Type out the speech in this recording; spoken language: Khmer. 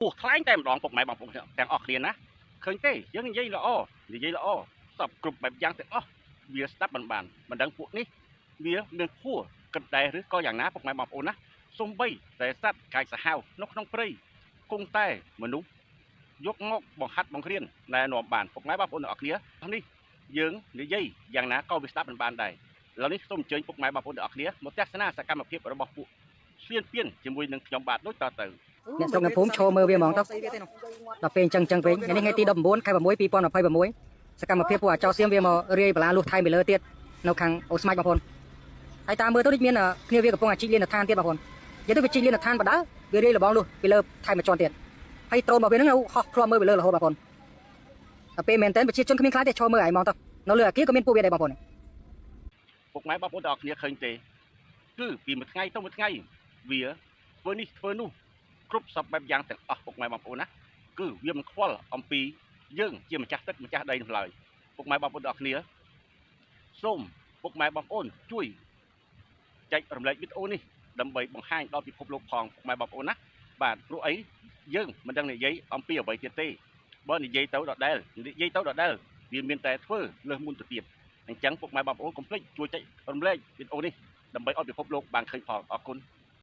Ủa, thái tem đòn phục mày bằng phụcទាំងអស់គ្នាណាឃើញទេយើងនិយាយល្អសពគ្រប់បែបយ៉ាងទាំងអស់វាស្ដាប់បានមិនដឹងពួកនេះវាមានខួរគិតដែរឬក៏យ៉ាងណាពុកម៉ែបងប្អូនណាសំបីតែសត្វកាយសាហាវនៅក្នុងព្រៃគង់តែមនុស្សយកមកបង្ហាត់បង្រៀនណែនាំបានពុកម៉ែបងប្អូនទាំងអស់គ្នានេះយើងនិយាយយ៉ាងណាក៏វាស្ដាប់បានដែរឥឡូវនេះសូមអញ្ជើញពុកម៉ែបងប្អូនទាំងអស់គ្នាមកទស្សនាសកម្មភាពរបស់ពួកស្វៀនពៀនជាមួយនឹងខ្ញុំបាទដូចតទៅអ្នកស្រុកនៅភូមិឈរមើលវាហ្មងទៅដល់ពេលអញ្ចឹងពេកនេះថ្ងៃទី19ខែ6 2026សកម្មភាពពួកអាចោសៀមវាមករាយបលាលុះថៃពីលើទៀតនៅខាងអូស្មាច់បងប្អូនហើយតាមមើលទៅដូចមានគ្នាវាកំពុងអាជីកលៀនឋានទៀតបងប្អូននិយាយទៅវាជីកលៀនឋានបដៅវារាយលបងលុះពីលើថៃមួយជាន់ទៀតហើយដ្រូនរបស់វាហ្នឹងនៅហោះឃ្លាំមើលពីលើរហូតបងប្អូនដល់ពេលមែនតើប្រជាជនគ្មានខ្លាចទេឈរមើលឯងហ្មងទៅនៅលើអាគារក៏មានពួកវាដែរបងប្អូនពុកម៉ែបងប្អូនទាំងអស់គ្នាឃើញទេគឺពីមួយថ្ងៃទៅមួយថ្ងៃវាធ្វើនេះធ្វើនោះគ្រប់សពបែបយ៉ាងទាំងអស់ពុកម៉ែបងប្អូនណាគឺវាមិនខ្វល់អំពីយើងជាម្ចាស់ទឹកម្ចាស់ដីនោះឡើយពុកម៉ែបងប្អូនទាំងអស់គ្នាសូមពុកម៉ែបងប្អូនជួយចែករំលែកវីដេអូនេះដើម្បីបង្ហាញដល់ពិភពលោកផងពុកម៉ែបងប្អូនណាបាទព្រោះអីយើងមិនដឹងនិយាយអំពីអ្វីទៀតទេបើនិយាយទៅដដែលវាមានតែធ្វើលើសមុនទៅទៀតអញ្ចឹងពុកម៉ែបងប្អូនកុំភ្លេចជួយចែករំលែកវីដេអូនេះដើម្បីឲ្យពិភពលោកបានឃើញផងអរគុណ